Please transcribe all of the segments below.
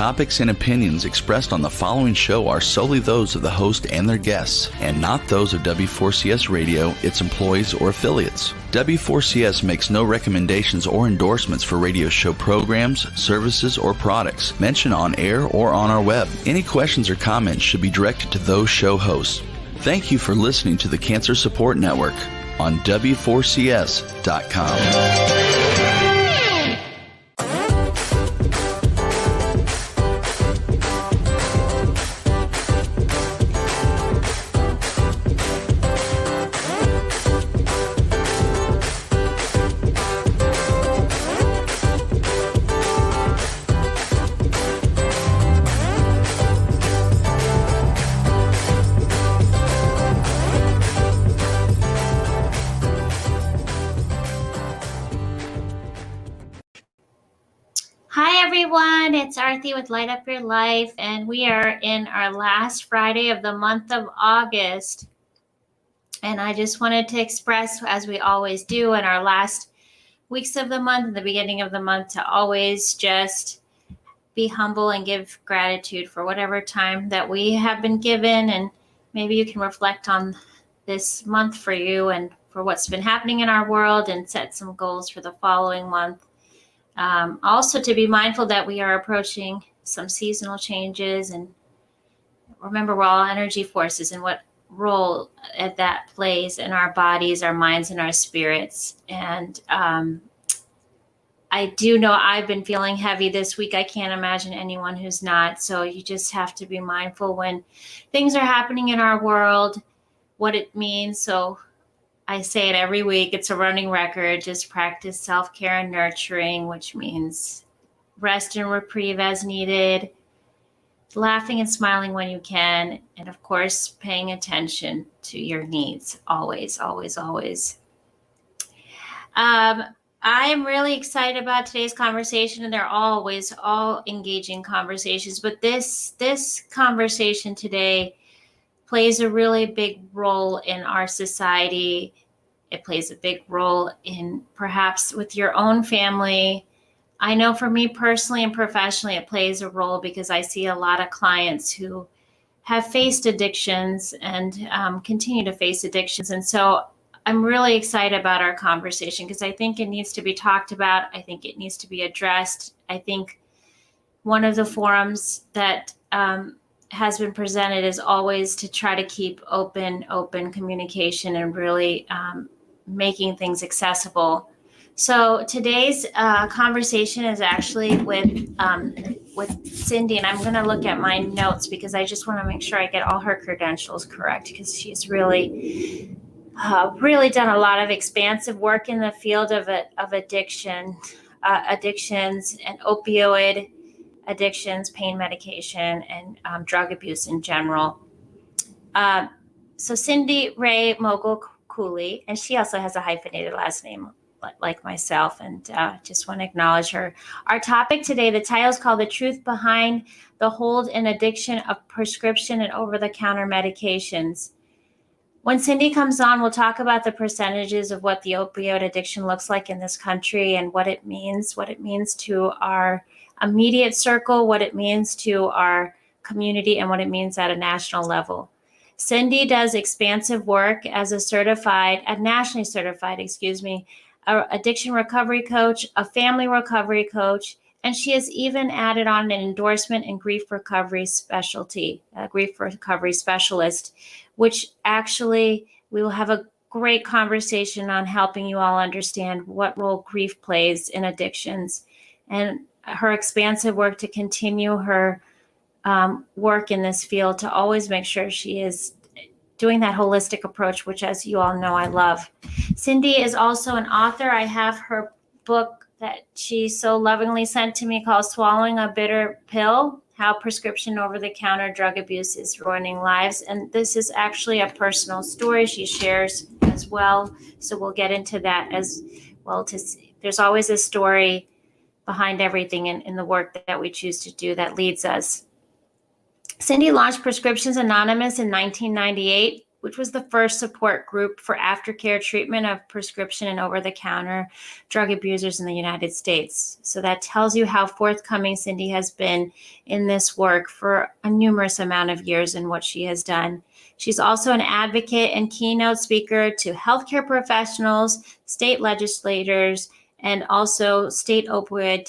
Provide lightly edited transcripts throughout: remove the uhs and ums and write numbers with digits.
topics and opinions expressed on the following show are solely those of the host and their guests, and not those of W4CS Radio, its employees, or affiliates. W4CS makes no recommendations or endorsements for radio show programs, services, or products mentioned on air or on our web. Any questions or comments should be directed to those show hosts. Thank you for listening to the Cancer Support Network on W4CS.com. It's Arthi with Light Up Your Life, and we are in our last Friday of the month of August. And I just wanted to express, as we always do in our last weeks of the month and the beginning of the month, to always just be humble and give gratitude for whatever time that we have been given. And maybe you can reflect on this month for you and for what's been happening in our world and set some goals for the following month. Also to be mindful that we are approaching some seasonal changes, and remember we're all energy forces and what role that plays in our bodies, our minds, and our spirits. And I do know I've been feeling heavy this week. I can't imagine anyone who's not. So you just have to be mindful when things are happening in our world, what it means. So I say it every week. It's a running record. Just practice self-care and nurturing, which means rest and reprieve as needed, laughing and smiling when you can, and of course, paying attention to your needs. Always, always, always. I am really excited about today's conversation, and they're always all engaging conversations. But this conversation today plays a really big role in our society. It plays a big role in perhaps with your own family. I know for me personally and professionally, it plays a role because I see a lot of clients who have faced addictions and continue to face addictions. And so I'm really excited about our conversation because I think it needs to be talked about. I think it needs to be addressed. I think one of the forums that has been presented is always to try to keep open communication and really making things accessible. So today's conversation is actually with Cindy, and I'm going to look at my notes because I just want to make sure I get all her credentials correct because she's really done a lot of expansive work in the field of addictions and opioid addictions, pain medication, and drug abuse in general. So Cindy Rae Mogil-Cooley, and she also has a hyphenated last name like myself, and just want to acknowledge her. Our topic today, the title is called The Truth Behind the Hold and Addiction of Prescription and Over-the-Counter Medications. When Cindy comes on, we'll talk about the percentages of what the opioid addiction looks like in this country and what it means to our immediate circle, what it means to our community, and what it means at a national level. Cindy does expansive work as a nationally certified, addiction recovery coach, a family recovery coach, and she has even added on an endorsement in grief recovery specialty, a grief recovery specialist, which actually we will have a great conversation on helping you all understand what role grief plays in addictions and her expansive work to continue her work in this field to always make sure she is doing that holistic approach, which, as you all know, I love. Cindy is also an author. I have her book that she so lovingly sent to me called Swallowing a Bitter Pill, How Prescription Over-the-Counter Drug Abuse is Ruining Lives. And this is actually a personal story she shares as well. So we'll get into that as well. There's always a story behind everything in the work that we choose to do that leads us. Cindy launched Prescriptions Anonymous in 1998 which was the first support group for aftercare treatment of prescription and over-the-counter drug abusers in the United States. So that tells you how forthcoming Cindy has been in this work for a numerous amount of years in what she has done. She's also an advocate and keynote speaker to healthcare professionals, state legislators, and also state opioid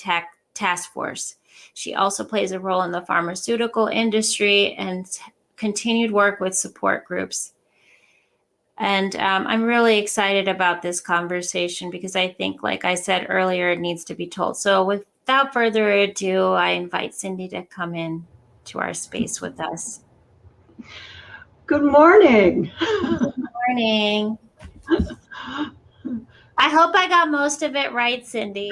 task force. She also plays a role in the pharmaceutical industry and continued work with support groups. And I'm really excited about this conversation because I think, like I said earlier, it needs to be told. So without further ado, I invite Cindy to come in to our space with us. Good morning. Good morning. I hope I got most of it right, Cindy.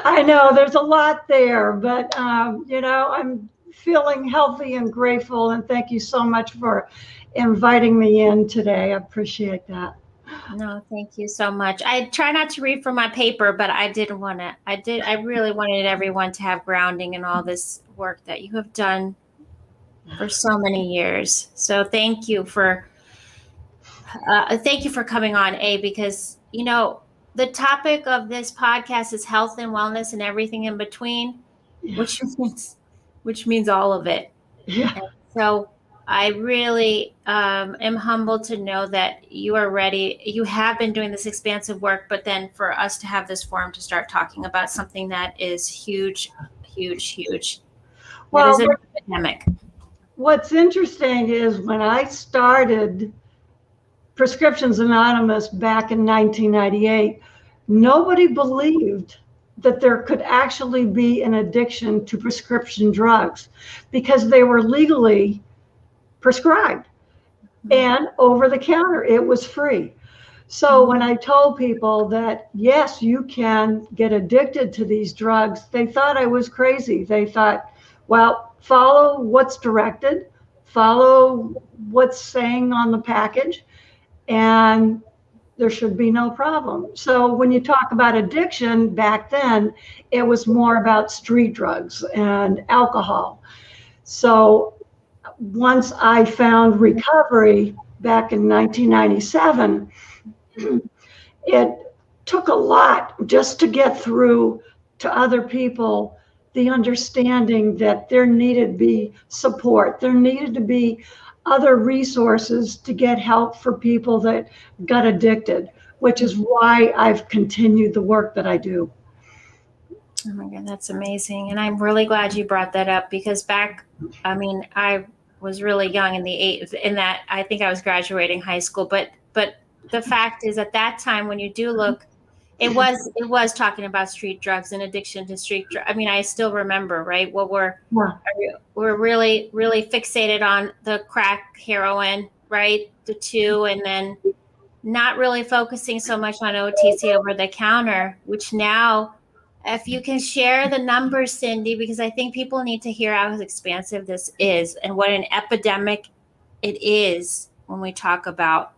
I know there's a lot there, but I'm feeling healthy and grateful, and thank you so much for inviting me in today. I appreciate that. No, thank you so much. I try not to read from my paper, but I really wanted everyone to have grounding in all this work that you have done for so many years. So thank you for coming on, because the topic of this podcast is health and wellness and everything in between, Yeah. which means all of it. Yeah. And so I really am humbled to know that you are ready. You have been doing this expansive work, but then for us to have this forum to start talking about something that is huge, huge, huge. Well, it is an epidemic. What's interesting is when I started Prescriptions Anonymous back in 1998, nobody believed that there could actually be an addiction to prescription drugs because they were legally prescribed and over the counter. It was free. So when I told people that, yes, you can get addicted to these drugs, they thought I was crazy. They thought, well, follow what's directed, follow what's saying on the package, and there should be no problem. So when you talk about addiction back then, it was more about street drugs and alcohol. So once I found recovery back in 1997, it took a lot just to get through to other people the understanding that there needed to be support. There needed to be other resources to get help for people that got addicted, which is why I've continued the work that I do. Oh my God, that's amazing. And I'm really glad you brought that up because I was really young in that I think I was graduating high school, but the fact is at that time when you do look, it was talking about street drugs and addiction to street drugs. I still remember, right? Well, we're really, really fixated on the crack, heroin, right? The two, and then not really focusing so much on OTC over the counter, which now, if you can share the numbers, Cindy, because I think people need to hear how expansive this is and what an epidemic it is when we talk about.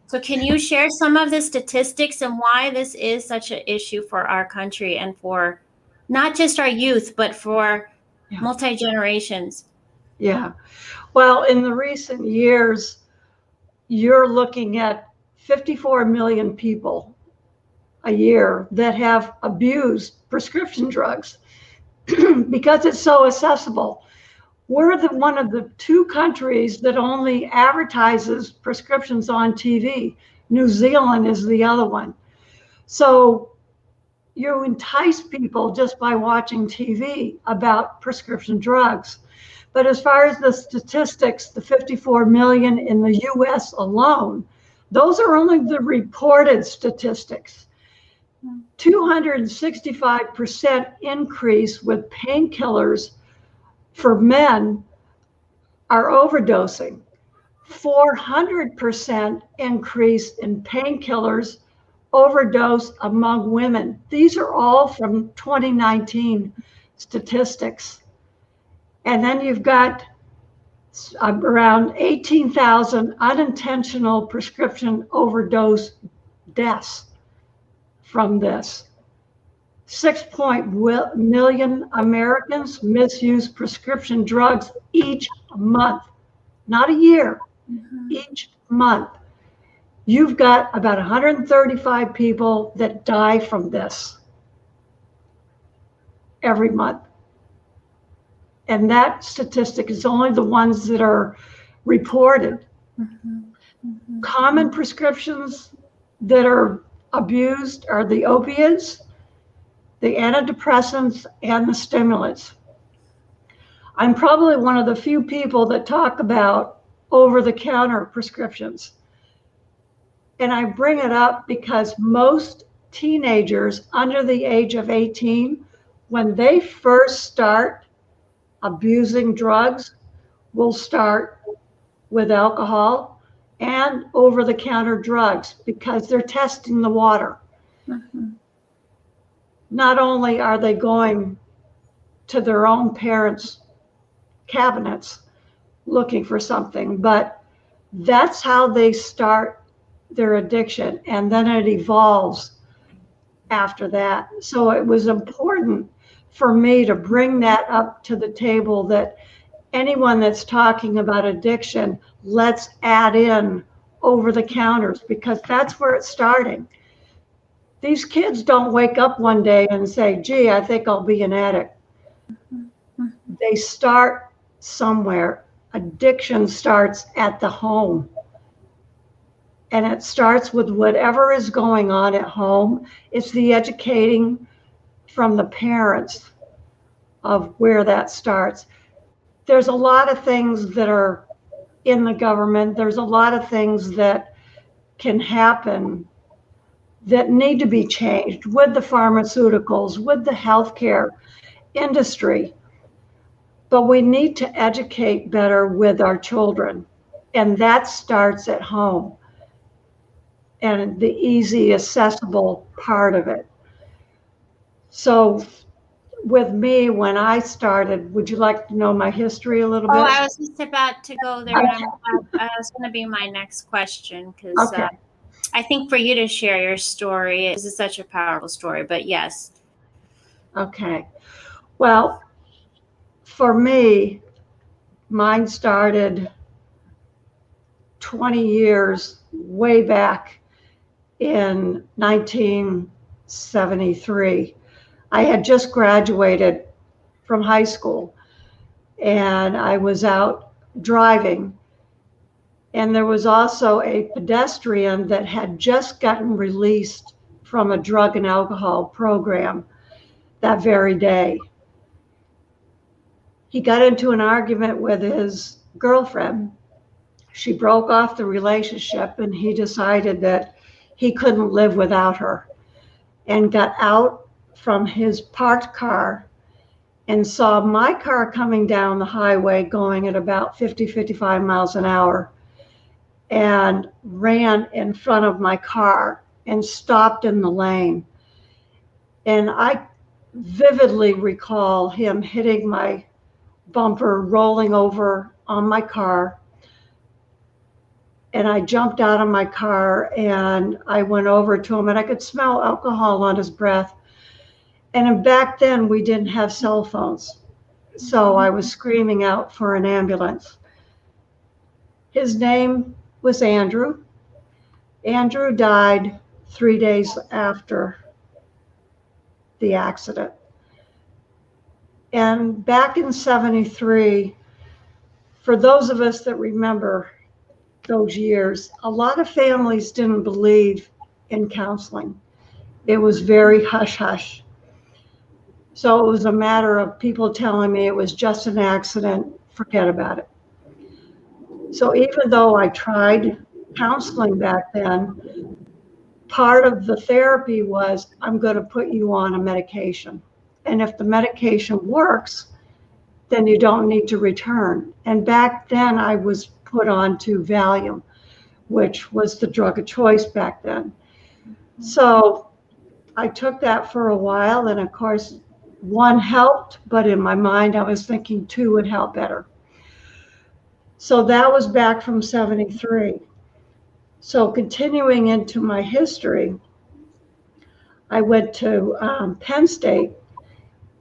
So can you share some of the statistics and why this is such an issue for our country and for not just our youth, but for multi-generations? Yeah. Well, in the recent years, you're looking at 54 million people a year that have abused prescription drugs because it's so accessible. We're one of the two countries that only advertises prescriptions on TV. New Zealand is the other one. So you entice people just by watching TV about prescription drugs. But as far as the statistics, the 54 million in the US alone, those are only the reported statistics. 265% increase with painkillers for men are overdosing. 400% increase in painkillers overdose among women. These are all from 2019 statistics. And then you've got around 18,000 unintentional prescription overdose deaths from this. 6 million Americans misuse prescription drugs each month, not a year, Each month, you've got about 135 people that die from this every month. And that statistic is only the ones that are reported. Common prescriptions that are abused are the opiates, the antidepressants, and the stimulants. I'm probably one of the few people that talk about over-the-counter prescriptions. And I bring it up because most teenagers under the age of 18, when they first start abusing drugs, will start with alcohol and over-the-counter drugs because they're testing the water. Not only are they going to their own parents' cabinets looking for something, but that's how they start their addiction, and then it evolves after that. So it was important for me to bring that up to the table, that anyone that's talking about addiction, let's add in over the counters, because that's where it's starting. These kids don't wake up one day and say, gee, I think I'll be an addict. They start somewhere. Addiction starts at the home. And it starts with whatever is going on at home. It's the educating from the parents of where that starts. There's a lot of things that are in the government. There's a lot of things that can happen that need to be changed with the pharmaceuticals, with the healthcare industry. But we need to educate better with our children. And that starts at home. And the easy, accessible part of it. So with me, when I started, would you like to know my history a little bit? Oh, I was just about to go there. And that was going to be my next question, because I think for you to share your story, this is such a powerful story, but yes. Okay. Well, for me, mine started 20 years way back in 1973. I had just graduated from high school, and I was out driving. And there was also a pedestrian that had just gotten released from a drug and alcohol program that very day. He got into an argument with his girlfriend. She broke off the relationship, and he decided that he couldn't live without her, and got out from his parked car and saw my car coming down the highway going at about 50, 55 miles an hour, and ran in front of my car and stopped in the lane. And I vividly recall him hitting my bumper, rolling over on my car. And I jumped out of my car and I went over to him, and I could smell alcohol on his breath. And back then we didn't have cell phones. So I was screaming out for an ambulance. His name was Andrew. Andrew died 3 days after the accident. And back in 73, for those of us that remember those years, a lot of families didn't believe in counseling. It was very hush-hush. So it was a matter of people telling me it was just an accident, forget about it. So even though I tried counseling back then, part of the therapy was, I'm going to put you on a medication. And if the medication works, then you don't need to return. And back then I was put on to Valium, which was the drug of choice back then. So I took that for a while, and of course, one helped, but in my mind, I was thinking two would help better. So that was back from 73. So continuing into my history, I went to Penn State,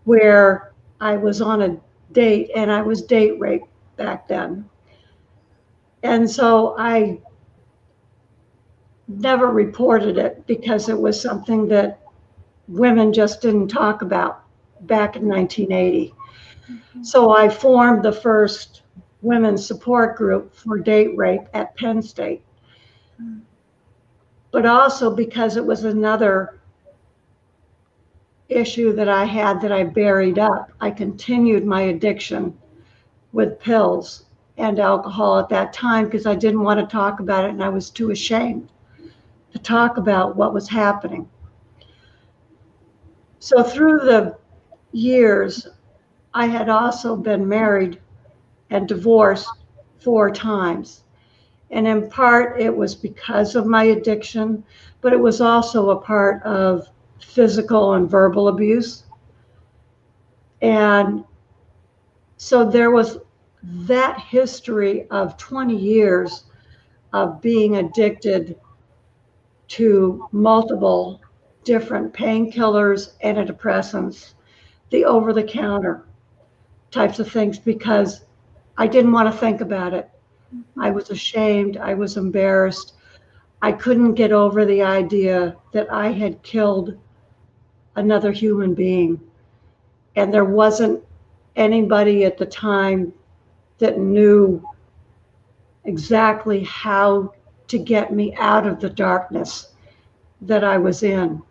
where I was on a date, and I was date raped back then. And so I never reported it because it was something that women just didn't talk about back in 1980. So I formed the first women's support group for date rape at Penn State. But also because it was another issue that I had that I buried up, I continued my addiction with pills and alcohol at that time because I didn't want to talk about it and I was too ashamed to talk about what was happening. So through the years, I had also been married and divorced 4 times. And in part, it was because of my addiction, but it was also a part of physical and verbal abuse. And so there was that history of 20 years of being addicted to multiple different painkillers, antidepressants, the over-the-counter types of things, because I didn't want to think about it. I was ashamed. I was embarrassed. I couldn't get over the idea that I had killed another human being. And there wasn't anybody at the time that knew exactly how to get me out of the darkness that I was in.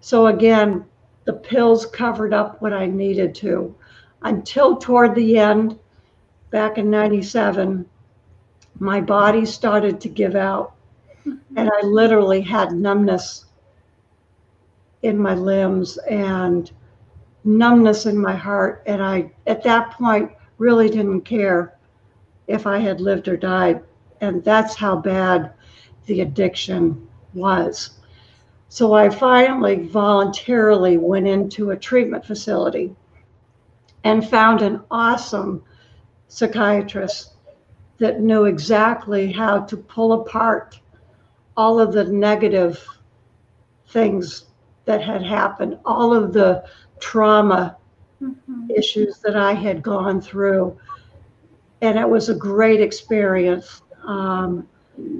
So again, the pills covered up what I needed to until toward the end, back in 97, my body started to give out and I literally had numbness in my limbs and numbness in my heart. And I, at that point, really didn't care if I had lived or died. And that's how bad the addiction was. So I finally voluntarily went into a treatment facility and found an awesome psychiatrist that knew exactly how to pull apart all of the negative things that had happened, all of the trauma issues that I had gone through. And it was a great experience.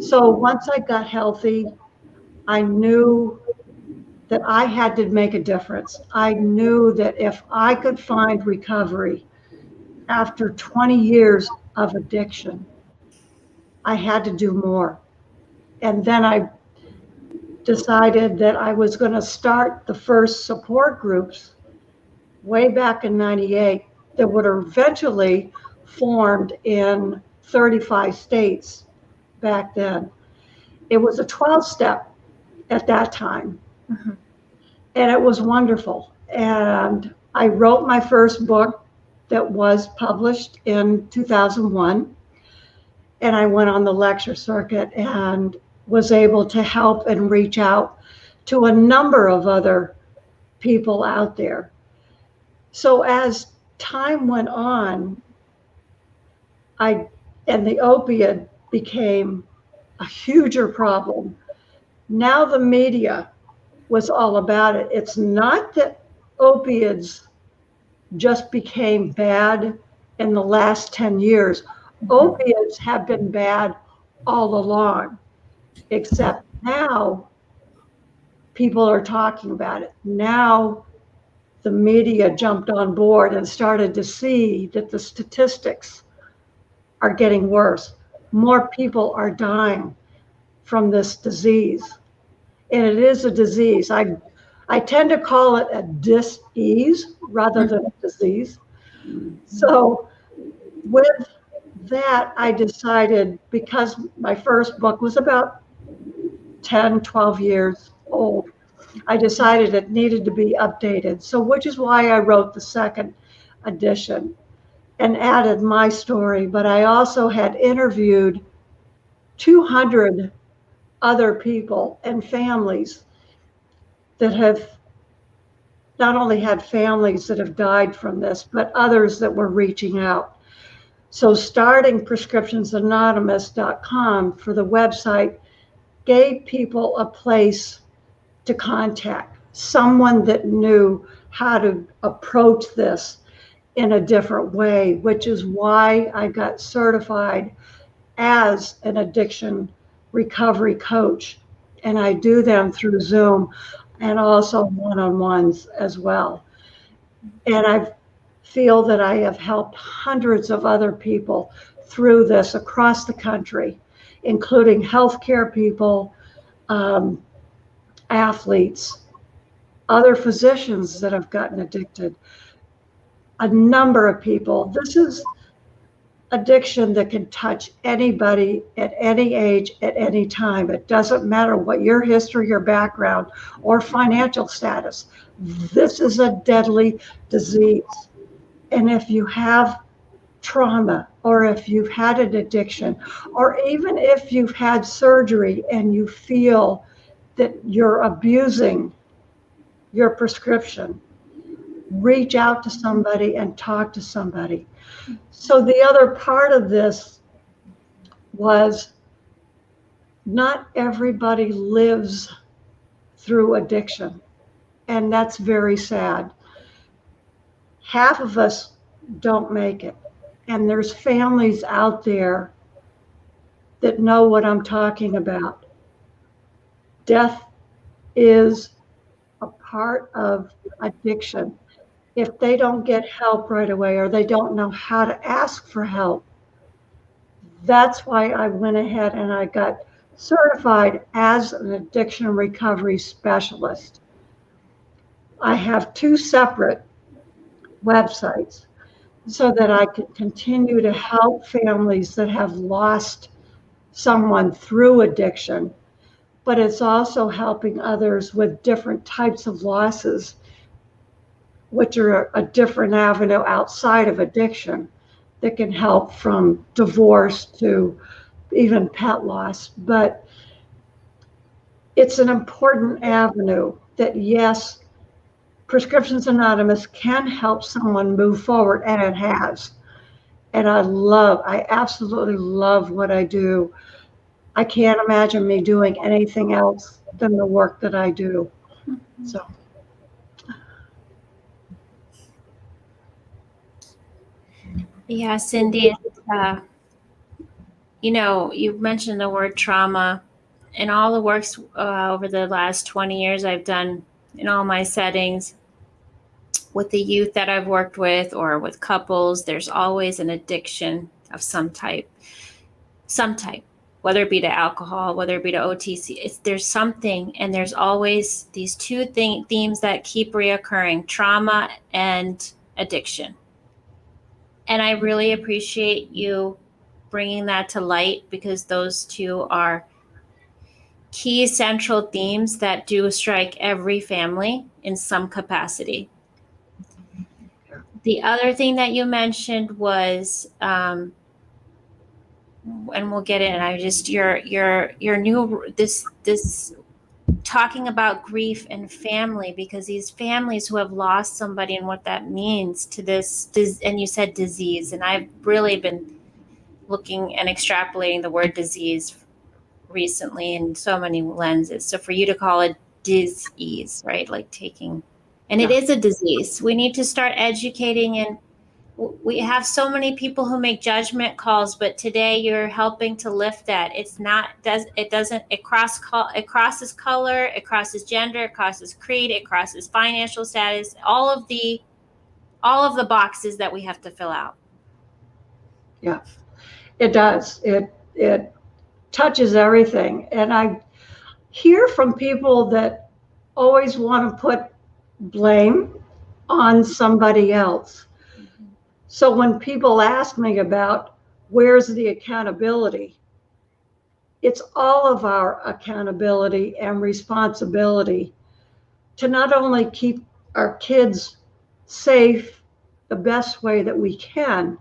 So once I got healthy, I knew that I had to make a difference. I knew that if I could find recovery after 20 years of addiction, I had to do more. And then I decided that I was going to start the first support groups way back in 98 that would eventually formed in 35 states back then. It was a 12-step at that time. And it was wonderful. And I wrote my first book that was published in 2001. And I went on the lecture circuit and was able to help and reach out to a number of other people out there. So as time went on, and the opiate became a huger problem. Now the media was all about it. It's not that opiates just became bad in the last 10 years. Opiates have been bad all along, except now people are talking about it. Now the media jumped on board and started to see that the statistics are getting worse. More people are dying from this disease. And it is a disease. I tend to call it a dis-ease rather than a disease. So with that, I decided, because my first book was about 10, 12 years old, I decided it needed to be updated. So which is why I wrote the second edition and added my story. But I also had interviewed 200 other people and families that have not only had families that have died from this, but others that were reaching out. So starting prescriptionsanonymous.com for the website gave people a place to contact, someone that knew how to approach this in a different way, which is why I got certified as an addiction recovery coach, and I do them through Zoom and also one-on-ones as well. And I feel that I have helped hundreds of other people through this across the country, including healthcare people, athletes, other physicians that have gotten addicted, a number of people. This is addiction that can touch anybody at any age, at any time. It doesn't matter what your history, your background, or financial status. This is a deadly disease. And if you have trauma, or if you've had an addiction, or even if you've had surgery and you feel that you're abusing your prescription, reach out to somebody and talk to somebody. So the other part of this was not everybody lives through addiction, and that's very sad. Half of us don't make it, and there's families out there that know what I'm talking about. Death is a part of addiction. If they don't get help right away, or they don't know how to ask for help, that's why I went ahead and I got certified as an addiction recovery specialist. I have 2 separate websites so that I could continue to help families that have lost someone through addiction, but it's also helping others with different types of losses, which are a different avenue outside of addiction that can help, from divorce to even pet loss. But it's an important avenue that, yes, Prescriptions Anonymous can help someone move forward, and it has. And I absolutely love what I do. I can't imagine me doing anything else than the work that I do. So. Yeah, Cindy, you mentioned the word trauma, and all the works over the last 20 years I've done in all my settings with the youth that I've worked with, or with couples. There's always an addiction of some type, whether it be to alcohol, whether it be to OTC. There's something, and there's always these 2 themes that keep reoccurring: trauma and addiction. And I really appreciate you bringing that to light, because those 2 are key central themes that do strike every family in some capacity. The other thing that you mentioned was, and we'll get in, your new, this talking about grief and family, because these families who have lost somebody and what that means to this, and you said disease, and I've really been looking and extrapolating the word disease recently in so many lenses. So for you to call it dis-ease, right? Like taking, and it is a disease. We need to start educating, and we have so many people who make judgment calls, but today you're helping to lift that. It crosses color, it crosses gender, it crosses creed, it crosses financial status, all of the boxes that we have to fill out. Yeah, it does. It touches everything. And I hear from people that always want to put blame on somebody else. So when people ask me about where's the accountability, it's all of our accountability and responsibility to not only keep our kids safe the best way that we can,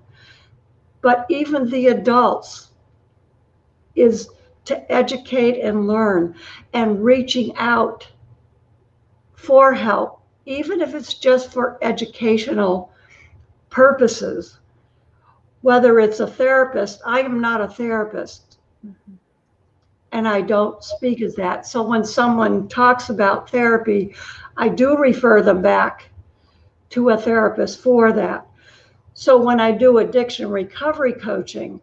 but even the adults, is to educate and learn, and reaching out for help, even if it's just for educational purposes. Whether it's a therapist, I am not a therapist, and I don't speak as that. So when someone talks about therapy, I do refer them back to a therapist for that. So when I do addiction recovery coaching,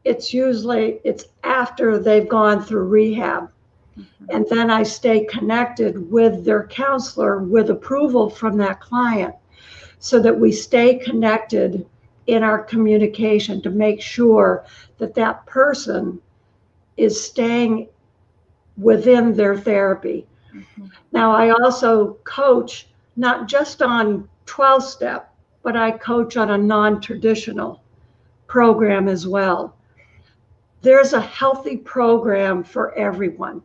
it's after they've gone through rehab. And then I stay connected with their counselor with approval from that client, so that we stay connected in our communication to make sure that that person is staying within their therapy. Now, I also coach not just on 12-step, but I coach on a non-traditional program as well. There's a healthy program for everyone.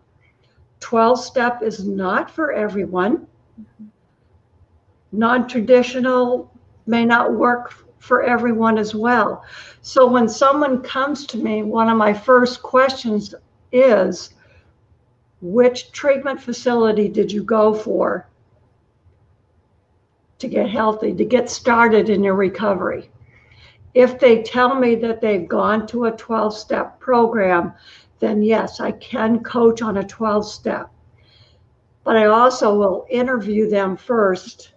12-step is not for everyone. Non-traditional may not work for everyone as well. So when someone comes to me, one of my first questions is, which treatment facility did you go for to get healthy, to get started in your recovery? If they tell me that they've gone to a 12-step program, then yes, I can coach on a 12-step. But I also will interview them first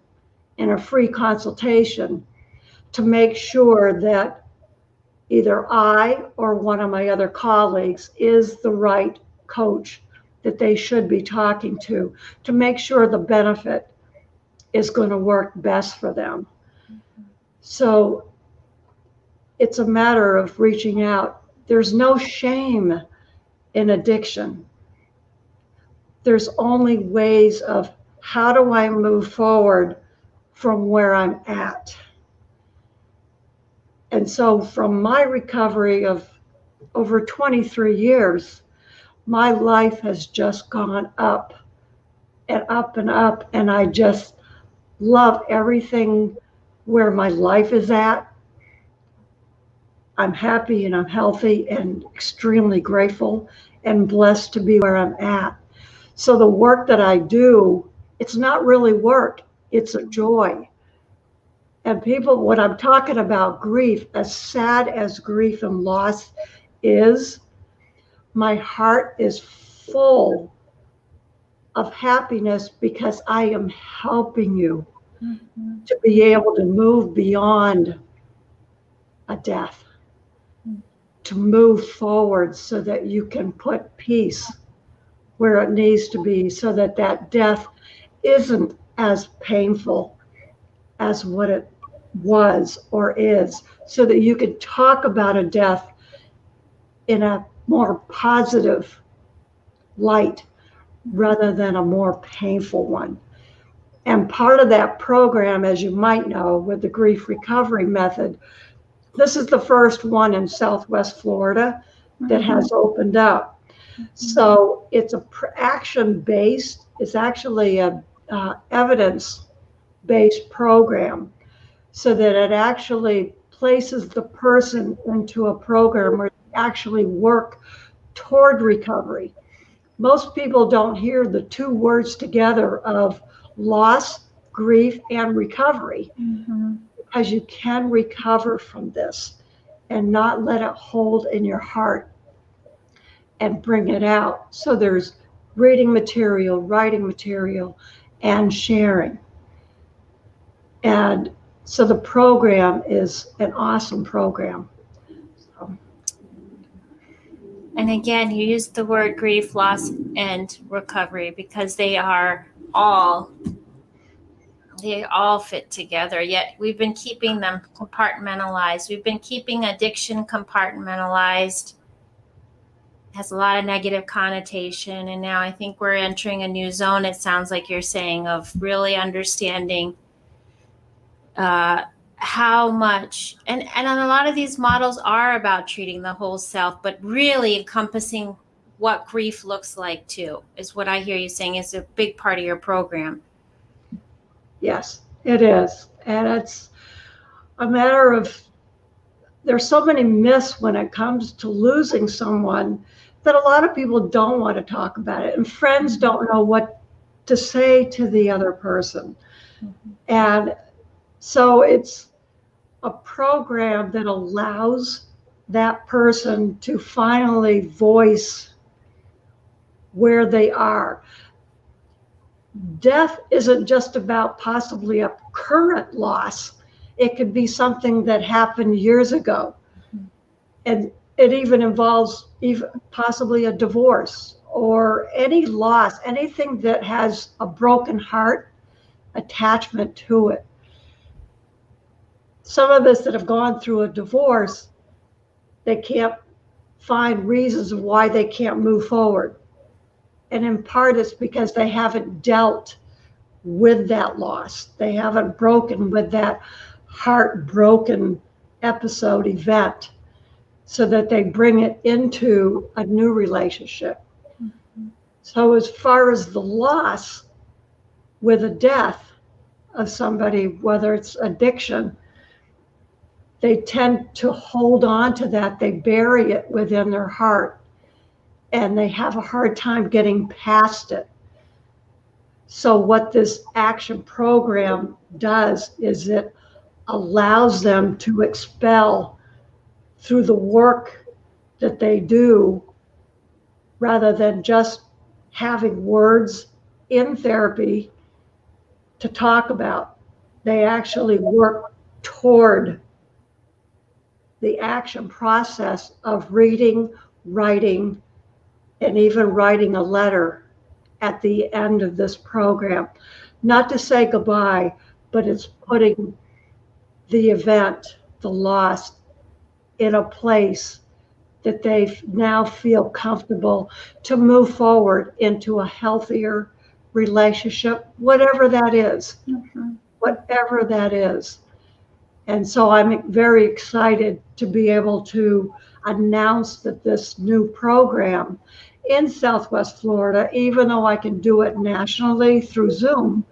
in a free consultation to make sure that either I or one of my other colleagues is the right coach that they should be talking to make sure the benefit is going to work best for them. So it's a matter of reaching out. There's no shame in addiction. There's only ways of, how do I move forward from where I'm at? And so from my recovery of over 23 years, my life has just gone up and up and up. And I just love everything where my life is at. I'm happy and I'm healthy and extremely grateful and blessed to be where I'm at. So the work that I do, it's not really work, it's a joy. And people, when I'm talking about grief, as sad as grief and loss is, my heart is full of happiness because I am helping you to be able to move beyond a death, to move forward so that you can put peace where it needs to be, so that that death isn't as painful as what it was or is, so that you could talk about a death in a more positive light rather than a more painful one. And part of that program, as you might know, with the grief recovery method, this is the first one in Southwest Florida that has opened up. So it's a action-based, it's actually a evidence-based program, so that it actually places the person into a program where they actually work toward recovery. Most people don't hear the two words together of loss, grief, and recovery, because you can recover from this and not let it hold in your heart and bring it out. So there's reading material, writing material, and sharing. And so the program is an awesome program. And again, you used the word grief, loss, and recovery because they all fit together. Yet we've been keeping them compartmentalized. We've been keeping addiction compartmentalized. It has a lot of negative connotation. And now I think we're entering a new zone, it sounds like you're saying, of really understanding how much, and a lot of these models are about treating the whole self, but really encompassing what grief looks like too, is what I hear you saying is a big part of your program. Yes, it is. And it's a matter of, there's so many myths when it comes to losing someone that a lot of people don't want to talk about it. And friends don't know what to say to the other person. And so it's a program that allows that person to finally voice where they are. Death isn't just about possibly a current loss. It could be something that happened years ago. And it even involves even possibly a divorce or any loss, anything that has a broken heart attachment to it. Some of us that have gone through a divorce, they can't find reasons why they can't move forward. And in part, it's because they haven't dealt with that loss. They haven't broken with that heartbroken episode event so that they bring it into a new relationship. Mm-hmm. So as far as the loss with a death of somebody, whether it's addiction, they tend to hold on to that. They bury it within their heart and they have a hard time getting past it. So what this action program does is it allows them to expel through the work that they do, rather than just having words in therapy to talk about. They actually work toward the action process of reading, writing, and even writing a letter at the end of this program. Not to say goodbye, but it's putting the event, the loss, in a place that they now feel comfortable to move forward into a healthier relationship, whatever that is, whatever that is. And so I'm very excited to be able to announce that this new program in Southwest Florida, even though I can do it nationally through Zoom,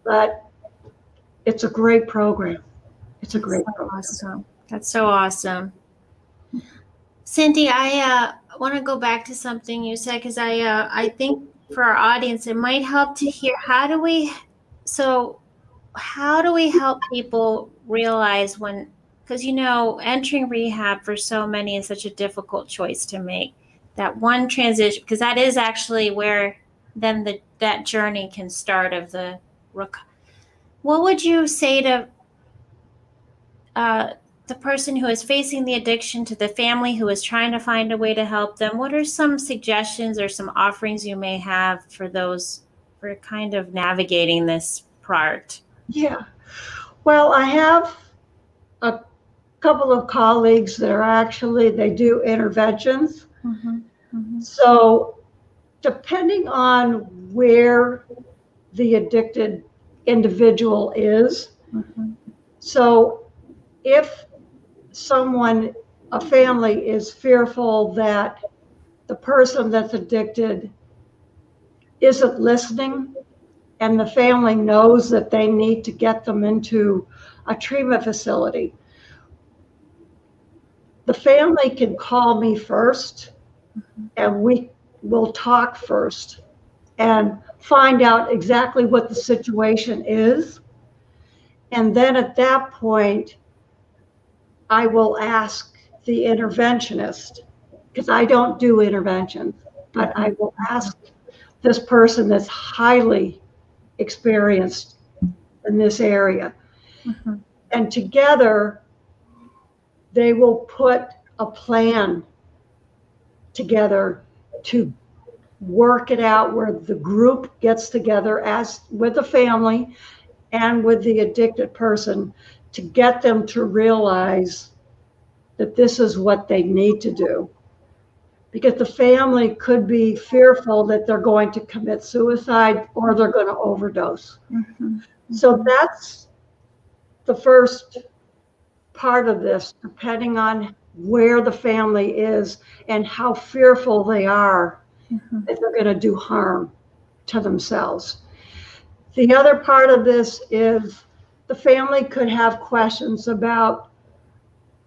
but it's a great program. It's a great program. Awesome. That's so awesome. Cindy, I want to go back to something you said, because I think for our audience, it might help to hear how do we help people realize when, because entering rehab for so many is such a difficult choice to make. That one transition, because that is actually where then that journey can start of the. What would you say to the person who is facing the addiction, to the family who is trying to find a way to help them? What are some suggestions or some offerings you may have for those, for kind of navigating this part? Yeah. Well, I have a couple of colleagues that are actually, they do interventions. So depending on where the addicted individual is, so if someone, a family, is fearful that the person that's addicted isn't listening, and the family knows that they need to get them into a treatment facility, the family can call me first, and we will talk first and find out exactly what the situation is. And then at that point, I will ask the interventionist, because I don't do interventions, but I will ask this person that's highly experienced in this area. And together, they will put a plan together to work it out, where the group gets together as with the family and with the addicted person to get them to realize that this is what they need to do. Because the family could be fearful that they're going to commit suicide or they're going to overdose. So that's the first part of this, depending on where the family is and how fearful they are that they're going to do harm to themselves. The other part of this is the family could have questions about,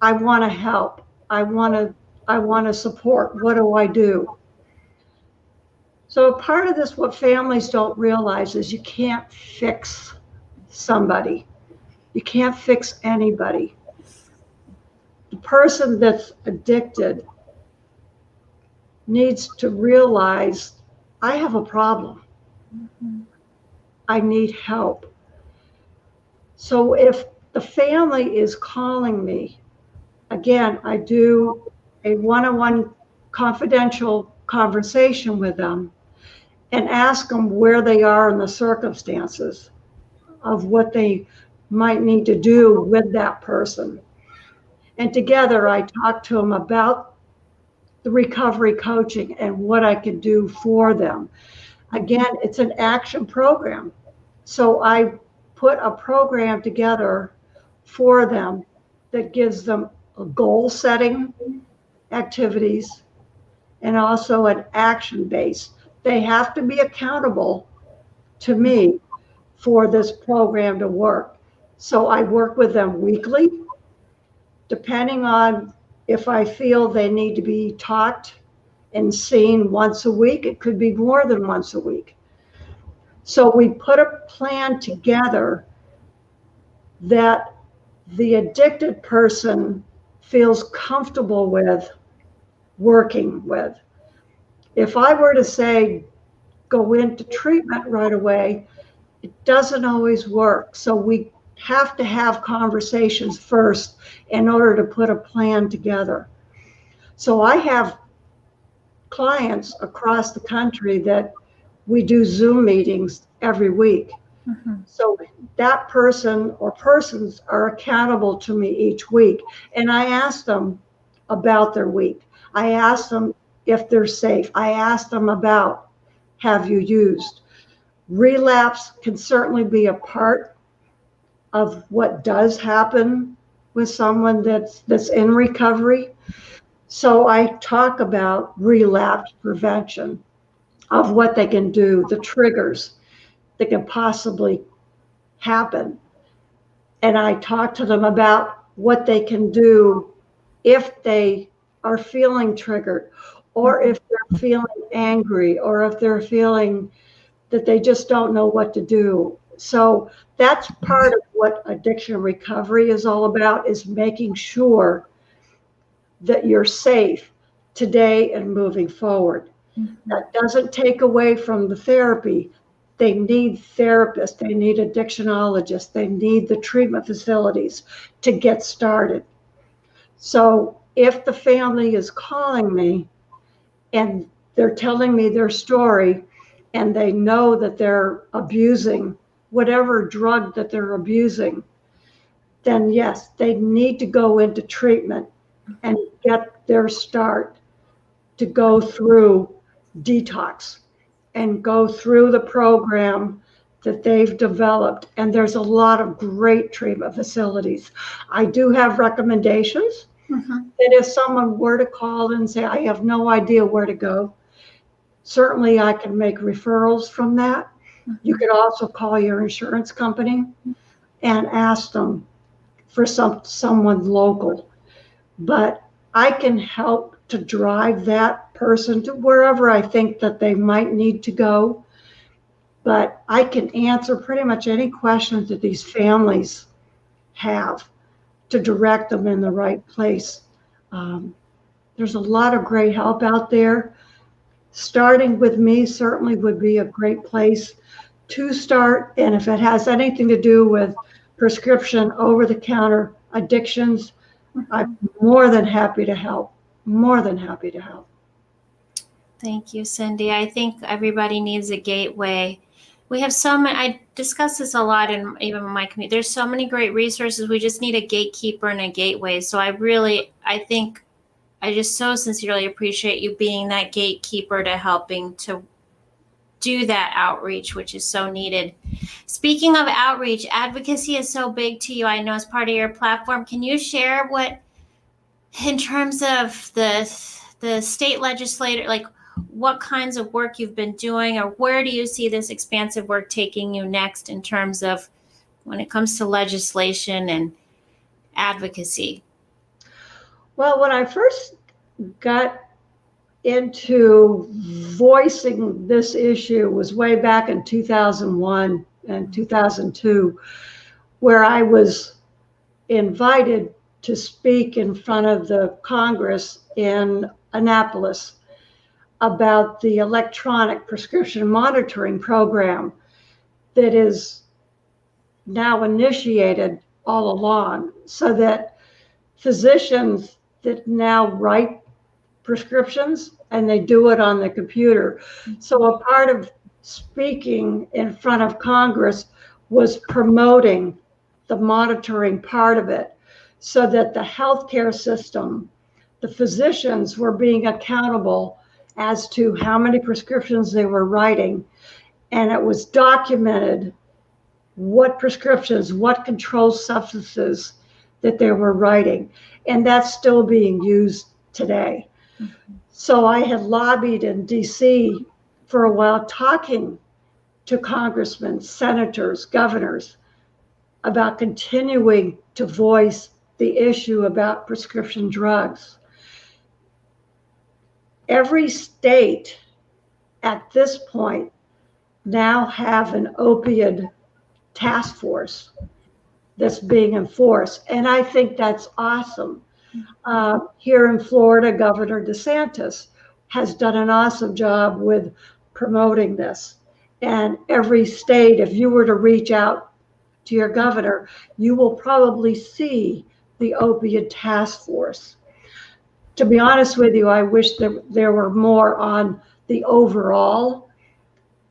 I want to help, I want to support, what do I do? So part of this, what families don't realize, is you can't fix somebody. You can't fix anybody. The person that's addicted needs to realize, I have a problem. I need help. So if the family is calling me, again, I do a one-on-one confidential conversation with them and ask them where they are in the circumstances of what they might need to do with that person. And together I talk to them about the recovery coaching and what I can do for them. Again, it's an action program. So I put a program together for them that gives them a goal setting activities and also an action base. They have to be accountable to me for this program to work. So I work with them weekly, depending on if I feel they need to be talked and seen once a week. It could be more than once a week. So we put a plan together that the addicted person feels comfortable with working with. If I were to say, go into treatment right away, it doesn't always work. So we have to have conversations first in order to put a plan together. So I have clients across the country that we do Zoom meetings every week. Mm-hmm. So that person or persons are accountable to me each week. And I ask them about their week. I ask them if they're safe. I ask them about, have you used? Relapse can certainly be a part of what does happen with someone that's in recovery. So I talk about relapse prevention, of what they can do, the triggers that can possibly happen. And I talk to them about what they can do if they are feeling triggered, or if they're feeling angry, or if they're feeling that they just don't know what to do. So that's part of what addiction recovery is all about, is making sure that you're safe today and moving forward. Mm-hmm. That doesn't take away from the therapy. They need therapists, they need addictionologists, they need the treatment facilities to get started. So if the family is calling me and they're telling me their story and they know that they're abusing whatever drug that they're abusing, then yes, they need to go into treatment and get their start to go through detox and go through the program that they've developed. And there's a lot of great treatment facilities. I do have recommendations that if someone were to call and say, I have no idea where to go, certainly I can make referrals from that. You could also call your insurance company and ask them for someone local. But I can help to drive that person to wherever I think that they might need to go. But I can answer pretty much any questions that these families have to direct them in the right place. There's a lot of great help out there. Starting with me certainly would be a great place to start. And if it has anything to do with prescription, over-the-counter addictions, I'm more than happy to help. More than happy to help. Thank you, Cindy. I think everybody needs a gateway. We have so many, I discuss this a lot in even my community. There's so many great resources. We just need a gatekeeper and a gateway. So I just so sincerely appreciate you being that gatekeeper to helping to do that outreach, which is so needed. Speaking of outreach, advocacy is so big to you. I know as part of your platform. Can you share what, in terms of the state legislator, like what kinds of work you've been doing, or where do you see this expansive work taking you next in terms of when it comes to legislation and advocacy? Well, when I first got into voicing this issue was way back in 2001 and 2002, where I was invited to speak in front of the Congress in Annapolis about the electronic prescription monitoring program that is now initiated all along, so that physicians that now write prescriptions and they do it on the computer. So a part of speaking in front of Congress was promoting the monitoring part of it so that the healthcare system, the physicians were being accountable as to how many prescriptions they were writing. And it was documented what prescriptions, what controlled substances that they were writing. And that's still being used today. Mm-hmm. So I had lobbied in DC for a while, talking to congressmen, senators, governors about continuing to voice the issue about prescription drugs. Every state at this point now have an opioid task force that's being enforced. And I think that's awesome. Here in Florida, Governor DeSantis has done an awesome job with promoting this. And every state, if you were to reach out to your governor, you will probably see the opioid task force. To be honest with you, I wish there were more on the overall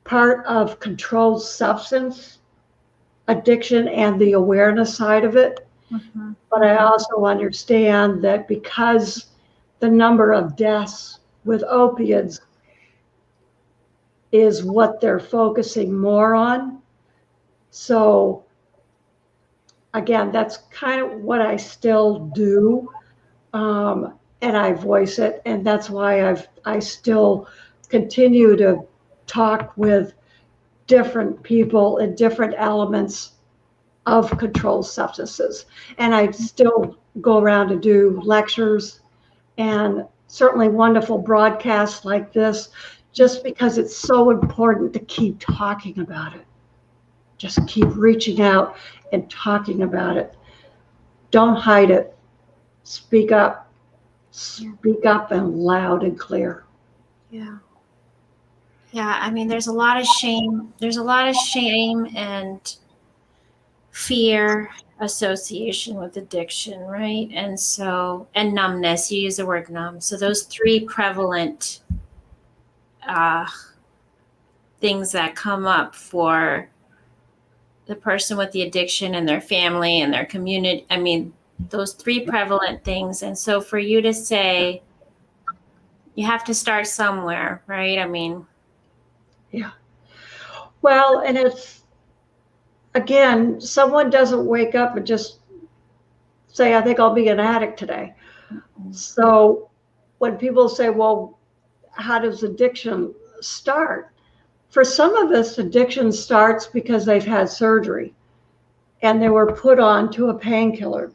part of controlled substance addiction and the awareness side of it. Mm-hmm. But I also understand that because the number of deaths with opiates is what they're focusing more on. So again, that's kind of what I still do. And I voice it. And that's why I still continue to talk with different people in different elements of controlled substances. And I still go around to do lectures and certainly wonderful broadcasts like this, just because it's so important to keep talking about it. Just keep reaching out and talking about it. Don't hide it. Speak up. Speak up and loud and clear. Yeah. Yeah, I mean, there's a lot of shame. There's a lot of shame and fear association with addiction, right? And so, and numbness, you use the word numb. So those three prevalent things that come up for the person with the addiction and their family and their community. I mean, those three prevalent things. And so for you to say, you have to start somewhere, right? I mean, yeah. Well, and it's, again, someone doesn't wake up and just say, I think I'll be an addict today. Mm-hmm. So when people say, well, how does addiction start? For some of us, addiction starts because they've had surgery and they were put on to a painkiller.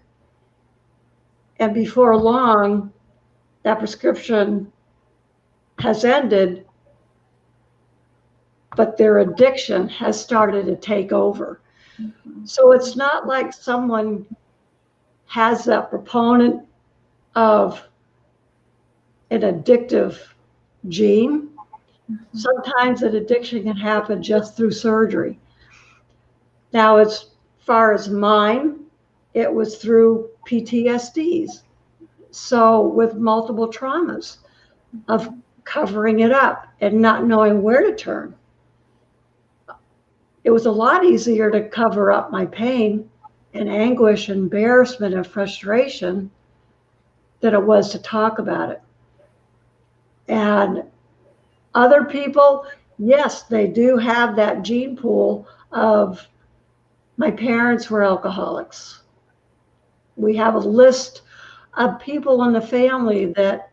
And before long, that prescription has ended, but their addiction has started to take over. Mm-hmm. So it's not like someone has that proponent of an addictive gene. Mm-hmm. Sometimes an addiction can happen just through surgery. Now, as far as mine, it was through PTSDs. So with multiple traumas of covering it up and not knowing where to turn. It was a lot easier to cover up my pain and anguish, embarrassment, and frustration than it was to talk about it. And other people, yes, they do have that gene pool of, my parents were alcoholics. We have a list of people in the family that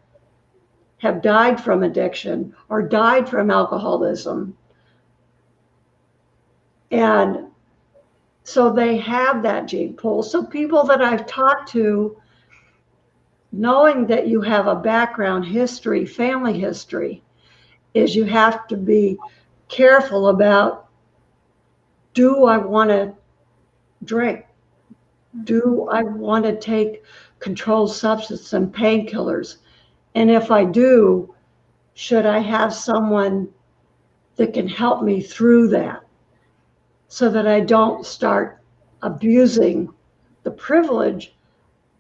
have died from addiction or died from alcoholism. And so they have that gene pool. So people that I've talked to, knowing that you have a background history, family history, is you have to be careful about, do I want to drink? Do I want to take controlled substance and painkillers? And if I do, should I have someone that can help me through that so that I don't start abusing the privilege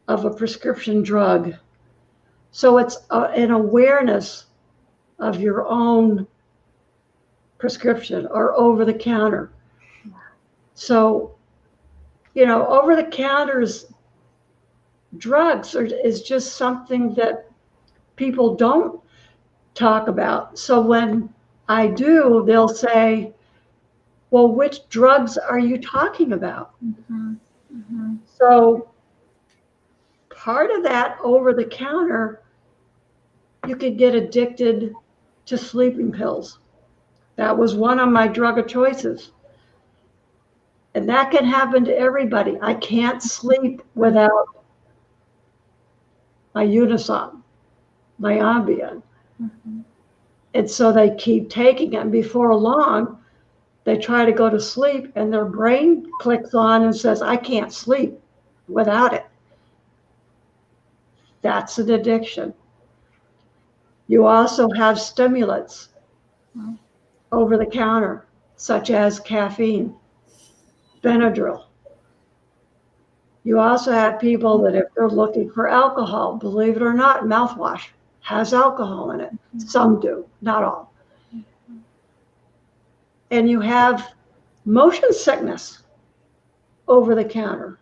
of a prescription drug So it's an awareness of your own prescription or over the counter. So, over the counters drugs is just something that people don't talk about. So when I do, they'll say, well, which drugs are you talking about? Mm-hmm. Mm-hmm. So part of that over the counter, you could get addicted to sleeping pills. That was one of my drug of choices. And that can happen to everybody. I can't sleep without my Unisom, my Ambien. Mm-hmm. And so they keep taking it. And before long, they try to go to sleep and their brain clicks on and says, I can't sleep without it. That's an addiction. You also have stimulants over the counter, such as caffeine, Benadryl. You also have people that if they're looking for alcohol, believe it or not, mouthwash has alcohol in it. Some do, not all. And you have motion sickness over the counter.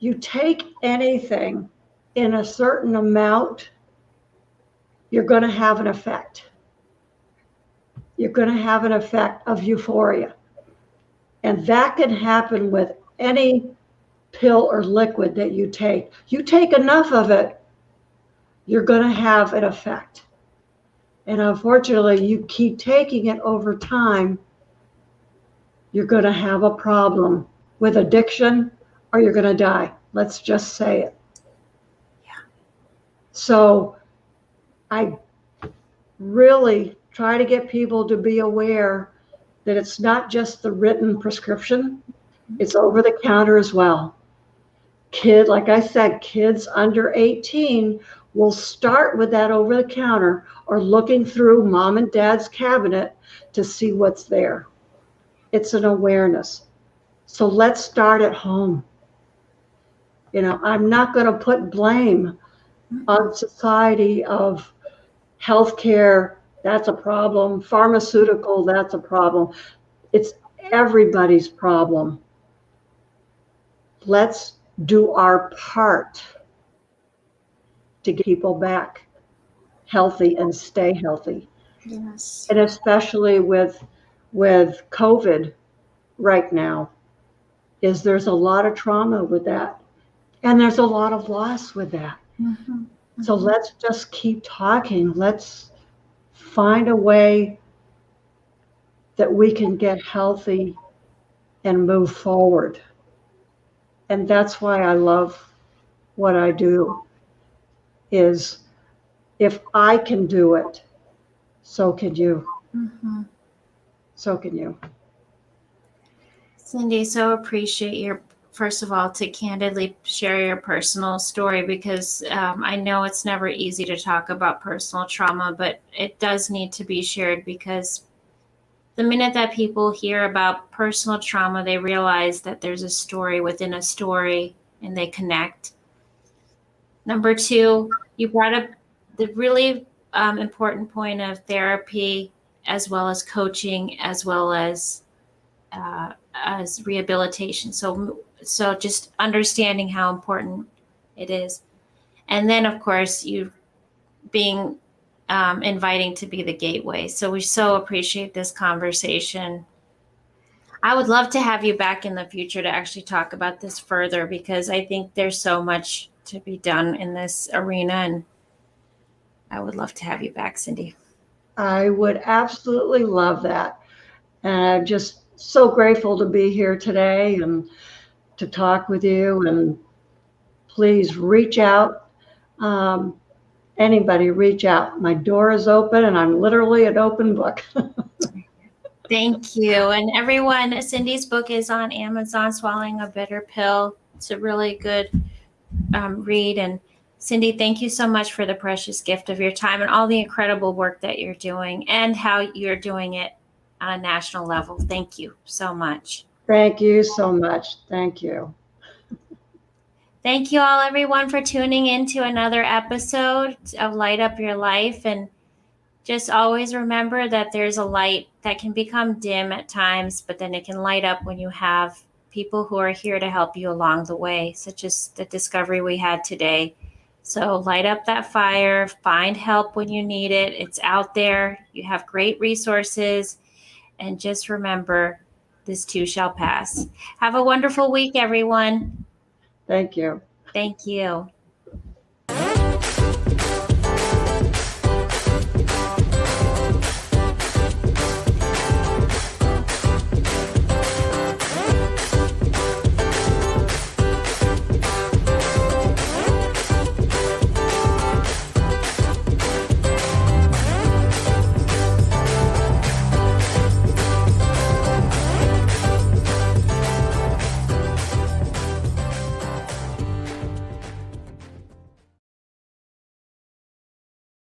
You take anything in a certain amount, you're going to have an effect. You're going to have an effect of euphoria. And that can happen with any pill or liquid that you take. You take enough of it, you're going to have an effect. And unfortunately, you keep taking it over time, you're going to have a problem with addiction or you're going to die. Let's just say it. Yeah. So I really try to get people to be aware that it's not just the written prescription, it's over the counter as well. Like I said, kids under 18 will start with that over the counter or looking through mom and dad's cabinet to see what's there. It's an awareness. So let's start at home. I'm not going to put blame on society of healthcare, that's a problem. Pharmaceutical, that's a problem. It's everybody's problem. Let's do our part to get people back healthy and stay healthy. Yes. And especially with COVID right now, there's a lot of trauma with that. And there's a lot of loss with that. Mm-hmm. So let's just keep talking. Let's find a way that we can get healthy and move forward. And that's why I love what I do, is if I can do it, so can you. Mm-hmm. So can you. Cindy, so appreciate your, first of all, to candidly share your personal story, because I know it's never easy to talk about personal trauma, but it does need to be shared, because the minute that people hear about personal trauma, they realize that there's a story within a story and they connect. Number two, you brought up the really important point of therapy, as well as coaching, as well as rehabilitation. So just understanding how important it is. And then, of course, you being inviting to be the gateway. So we so appreciate this conversation. I would love to have you back in the future to actually talk about this further, because I think there's so much to be done in this arena, and I would love to have you back, Cindy. I would absolutely love that. And I'm just so grateful to be here today and to talk with you. And please reach out. Anybody reach out. My door is open and I'm literally an open book. Thank you. And everyone, Cindy's book is on Amazon, Swallowing a Bitter Pill. It's a really good read. And Cindy, thank you so much for the precious gift of your time and all the incredible work that you're doing and how you're doing it on a national level. Thank you so much. Thank you so much. Thank you. Thank you all, everyone, for tuning in to another episode of Light Up Your Life. And just always remember that there's a light that can become dim at times, but then it can light up when you have people who are here to help you along the way, such as the discovery we had today. So light up that fire, find help when you need it. It's out there. You have great resources. And just remember, this too shall pass. Have a wonderful week, everyone. Thank you. Thank you.